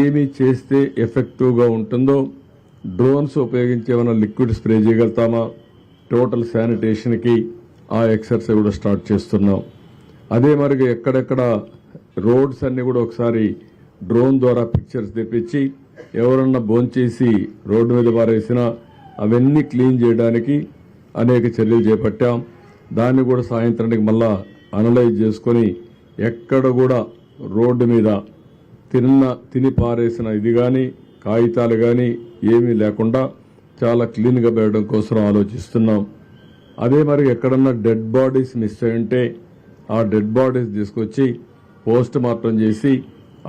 ఏమి చేస్తే ఎఫెక్టివ్గా ఉంటుందో, డ్రోన్స్ ఉపయోగించి ఏమైనా లిక్విడ్ స్ప్రే చేయగలుగుతామా, టోటల్ శానిటేషన్కి ఆ ఎక్సర్సైజ్ కూడా స్టార్ట్ చేస్తున్నాం. అదే మరి ఎక్కడెక్కడ రోడ్స్ అన్ని కూడా ఒకసారి డ్రోన్ ద్వారా పిక్చర్స్ తెప్పించి ఎవరన్నా భోంచేసి రోడ్డు మీద పారేసినా అవన్నీ క్లీన్ చేయడానికి అనేక చర్యలు చేపట్టాం. దాన్ని కూడా సాయంత్రానికి మళ్ళా అనలైజ్ చేసుకొని ఎక్కడ కూడా రోడ్డు మీద తిని పారేసిన ఇది కానీ కాగితాలు కానీ ఏమీ లేకుండా చాలా క్లీన్గా పెట్టడం కోసం ఆలోచిస్తున్నాం. అదే మరి ఎక్కడన్నా డెడ్ బాడీస్ మిస్ అయి ఉంటే ఆ డెడ్ బాడీస్ తీసుకొచ్చి పోస్ట్ మార్టం చేసి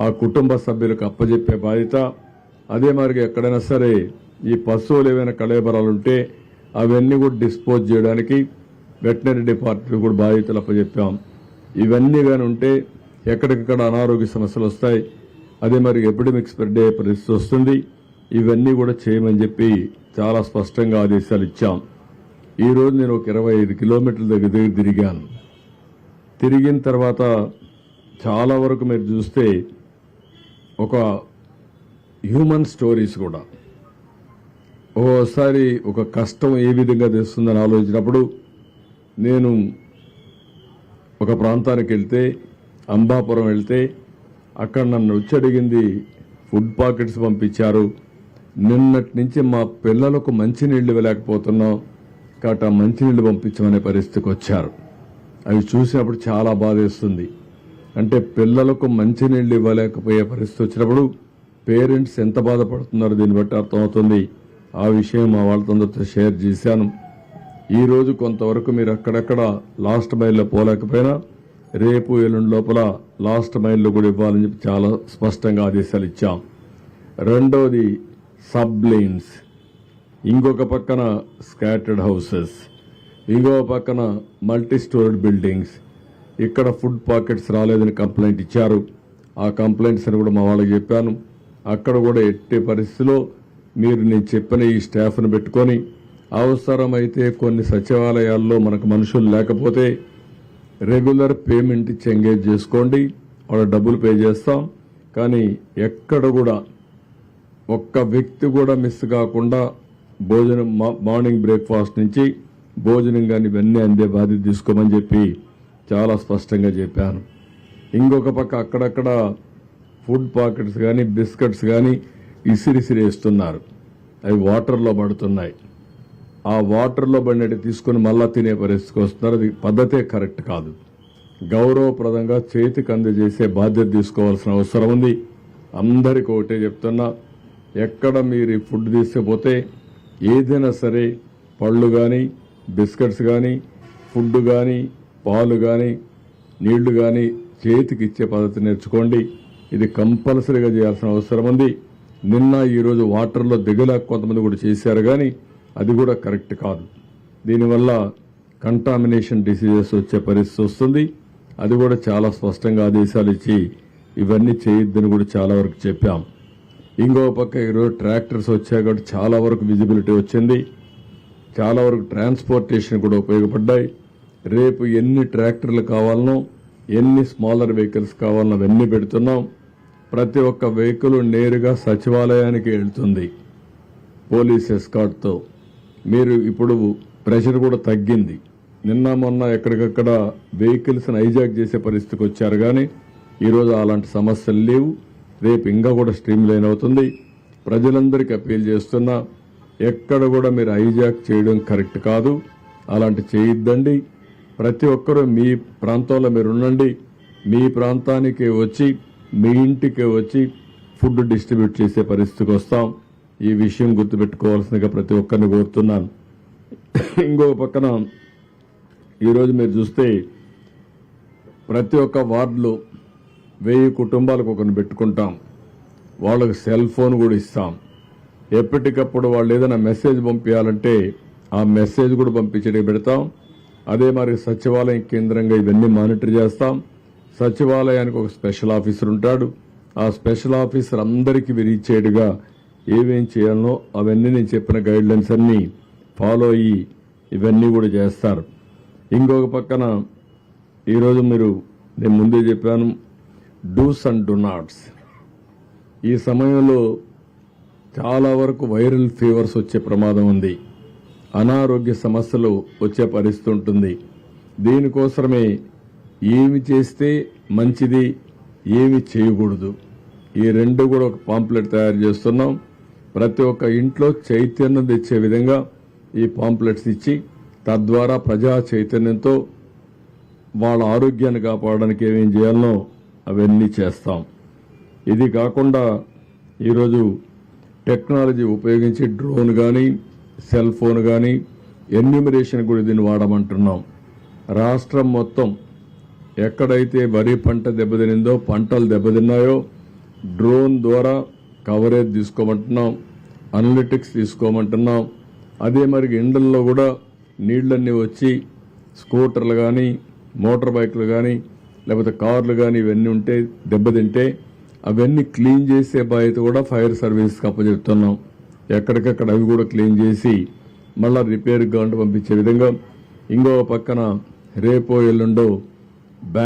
ఆ కుటుంబ సభ్యులకు అప్పజెప్పే బాధ్యత. అదే మరి ఎక్కడైనా సరే ఈ పశువులు ఏవైనా కళేబరాలు ఉంటే అవన్నీ కూడా డిస్పోజ్ చేయడానికి వెటనరీ డిపార్ట్మెంట్ కూడా బాధ్యతలు అప్పచెప్పాం. ఇవన్నీ కానీ ఉంటే ఎక్కడికక్కడ అనారోగ్య సమస్యలు వస్తాయి. అదే మరి ఎపిడమిక్ స్ప్రెడ్ అయ్యే పరిస్థితి వస్తుంది. ఇవన్నీ కూడా చేయమని చెప్పి చాలా స్పష్టంగా ఆదేశాలు ఇచ్చాం. ఈరోజు నేను ఒక 25 కిలోమీటర్ల దగ్గర తిరిగాను. తిరిగిన తర్వాత చాలా వరకు మీరు చూస్తే ఒక హ్యూమన్ స్టోరీస్ కూడా ఓసారి ఒక కష్టం ఏ విధంగా తెస్తుందని ఆలోచించినప్పుడు నేను ఒక ప్రాంతానికి వెళ్తే, అంబాపురం వెళ్తే అక్కడ నన్ను వచ్చి అడిగింది ఫుడ్ పాకెట్స్ పంపించారు. నిన్నటి నుంచి మా పిల్లలకు మంచినీళ్లు ఇవ్వలేకపోతున్నాం కాబట్టి ఆ మంచినీళ్లు పంపించమనే పరిస్థితికి వచ్చారు. అవి చూసినప్పుడు చాలా బాధేస్తుంది. అంటే పిల్లలకు మంచినీళ్లు ఇవ్వలేకపోయే పరిస్థితి వచ్చినప్పుడు పేరెంట్స్ ఎంత బాధపడుతున్నారో దీన్ని బట్టి అర్థమవుతుంది. ఆ విషయం మా వాళ్ళతో షేర్ చేశాను. ఈరోజు కొంతవరకు మీరు అక్కడక్కడ లాస్ట్ మైల్లో పోలేకపోయినా రేపు ఎల్లుండి లోపల లాస్ట్ మైల్లో కూడా ఇవ్వాలని చెప్పి చాలా స్పష్టంగా ఆదేశాలు ఇచ్చాం. రెండోది సబ్ లైన్స్, ఇంకొక పక్కన స్కాటర్డ్ హౌసెస్, ఇంకొక పక్కన మల్టీ స్టోరీడ్ బిల్డింగ్స్. ఇక్కడ ఫుడ్ పాకెట్స్ రాలేదని కంప్లైంట్ ఇచ్చారు. ఆ కంప్లైంట్స్ అని కూడా మా వాళ్ళకి చెప్పాను. అక్కడ కూడా ఎట్టి పరిస్థితిలో మీరు నేను చెప్పిన ఈ స్టాఫ్ను పెట్టుకొని అవసరమైతే కొన్ని సచివాలయాల్లో మనకు మనుషులు లేకపోతే రెగ్యులర్ పేమెంట్ ఇచ్చి ఎంగేజ్ చేసుకోండి, వాళ్ళ డబ్బులు పే చేస్తాం. కానీ ఎక్కడ కూడా ఒక్క వ్యక్తి కూడా మిస్ కాకుండా భోజనం మార్నింగ్ బ్రేక్ఫాస్ట్ నుంచి భోజనం కానీ ఇవన్నీ అందే బాధ్యత తీసుకోమని చెప్పి చాలా స్పష్టంగా చెప్పాను. ఇంకొక పక్క అక్కడక్కడ ఫుడ్ పాకెట్స్ కానీ బిస్కెట్స్ కానీ ఇసిరిసిరేస్తున్నారు. అవి వాటర్లో పడుతున్నాయి. ఆ వాటర్లో పడినట్టు తీసుకుని మళ్ళా తినే పరిస్థితికి వస్తున్నారు. అది పద్ధతే కరెక్ట్ కాదు. గౌరవప్రదంగా చేతికి అందజేసే బాధ్యత తీసుకోవాల్సిన అవసరం ఉంది. అందరికీ ఒకటే చెప్తున్నా, ఎక్కడ మీరు ఫుడ్ తీసుకుపోతే ఏదైనా సరే పళ్ళు కానీ బిస్కెట్స్ కానీ ఫుడ్ కానీ పాలు కానీ నీళ్లు కానీ చేతికి ఇచ్చే పద్ధతి నేర్చుకోండి. ఇది కంపల్సరీగా చేయాల్సిన అవసరం ఉంది. నిన్న ఈరోజు వాటర్లో దిగలేక కొంతమంది కూడా చేశారు, కానీ అది కూడా కరెక్ట్ కాదు. దీనివల్ల కంటామినేషన్ డిసీజెస్ వచ్చే పరిస్థితి వస్తుంది. అది కూడా చాలా స్పష్టంగా ఆదేశాలు ఇచ్చి ఇవన్నీ చేయొద్దని కూడా చాలా వరకు చెప్పాం. ఇంకో పక్క ఈరోజు ట్రాక్టర్స్ వచ్చాయి కాబట్టి చాలా వరకు విజిబిలిటీ వచ్చింది. చాలా వరకు ట్రాన్స్పోర్టేషన్ కూడా ఉపయోగపడ్డాయి. రేపు ఎన్ని ట్రాక్టర్లు కావాలనో, ఎన్ని స్మాలర్ వెహికల్స్ కావాలనో అవన్నీ పెడుతున్నాం. ప్రతి ఒక్క వెహికల్ నేరుగా సచివాలయానికి వెళ్తుంది పోలీస్ ఎస్కార్ట్తో. మీరు ఇప్పుడు ప్రెషర్ కూడా తగ్గింది. నిన్న మొన్న ఎక్కడికక్కడ వెహికల్స్ని హైజాక్ చేసే పరిస్థితికి వచ్చారు, కానీ ఈరోజు అలాంటి సమస్యలు లేవు. రేపు ఇంకా కూడా స్ట్రీమ్ లైన్ అవుతుంది. ప్రజలందరికీ అప్పీల్ చేస్తున్నా, ఎక్కడ కూడా మీరు హైజాక్ చేయడం కరెక్ట్ కాదు. అలాంటి చేయొద్దండి. ప్రతి ఒక్కరూ మీ ప్రాంతంలో మీరు ఉండండి. మీ ప్రాంతానికి వచ్చి మీ ఇంటికి వచ్చి ఫుడ్ డిస్ట్రిబ్యూట్ చేసే పరిస్థితికి వస్తాం. ఈ విషయం గుర్తుపెట్టుకోవాల్సిందిగా ప్రతి ఒక్కరిని కోరుతున్నాను. ఇంకొక పక్కన ఈరోజు మీరు చూస్తే ప్రతి ఒక్క వార్డులో 1000 కుటుంబాలకు ఒకరిని పెట్టుకుంటాం. వాళ్ళకి సెల్ ఫోన్ కూడా ఇస్తాం. ఎప్పటికప్పుడు వాళ్ళు ఏదైనా మెసేజ్ పంపించాలంటే ఆ మెసేజ్ కూడా పంపించడానికి పెడతాం. అదే మరి సచివాలయం కేంద్రంగా ఇవన్నీ మానిటర్ చేస్తాం. సచివాలయానికి ఒక స్పెషల్ ఆఫీసర్ ఉంటాడు. ఆ స్పెషల్ ఆఫీసర్ అందరికీ రీచ్ అయ్యేట్టుగా ఏమేం చేయాలనో అవన్నీ నేను చెప్పిన గైడ్ లైన్స్ అన్నీ ఫాలో అయ్యి ఇవన్నీ కూడా చేస్తారు. ఇంకొక పక్కన ఈరోజు నేను ముందే చెప్పాను, డూస్ అండ్ డు నాట్స్. ఈ సమయంలో చాలా వరకు వైరల్ ఫీవర్స్ వచ్చే ప్రమాదం ఉంది, అనారోగ్య సమస్యలు వచ్చే పరిస్థితి ఉంటుంది. దీనికోసమే ఏమి చేస్తే మంచిది, ఏమి చేయకూడదు, ఈ రెండు కూడా ఒక పాంప్లెట్ తయారు చేస్తున్నాం. ప్రతి ఒక్క ఇంట్లో చైతన్యం తెచ్చే విధంగా ఈ పాంప్లెట్స్ ఇచ్చి తద్వారా ప్రజా చైతన్యంతో వాళ్ళ ఆరోగ్యాన్ని కాపాడడానికి ఏమేం చేయాలనో అవన్నీ చేస్తాం. ఇది కాకుండా ఈరోజు టెక్నాలజీ ఉపయోగించి డ్రోన్ కానీ సెల్ ఫోన్ కానీ ఎన్యూమరేషన్ కూడా దీన్ని వాడమంటున్నాం. రాష్ట్రం మొత్తం ఎక్కడైతే వరి పంట దెబ్బతినిందో, పంటలు దెబ్బతిన్నాయో డ్రోన్ ద్వారా కవరేజ్ తీసుకోమంటున్నాం, అనలిటిక్స్ తీసుకోమంటున్నాం. అదే మరి ఇండ్లలో కూడా నీళ్ళన్నీ వచ్చి స్కూటర్లు కానీ మోటార్ బైక్లు కానీ లేకపోతే కార్లు కానీ ఇవన్నీ ఉంటే దెబ్బతింటే అవన్నీ క్లీన్ చేసే బాధ్యత కూడా ఫైర్ సర్వీస్కి అప్పచెప్తున్నాం. ఎక్కడికక్కడ అవి కూడా క్లీన్ చేసి మళ్ళీ రిపేర్ గంట పంపించే విధంగా. ఇంకో పక్కన రేపో ఎల్లుండో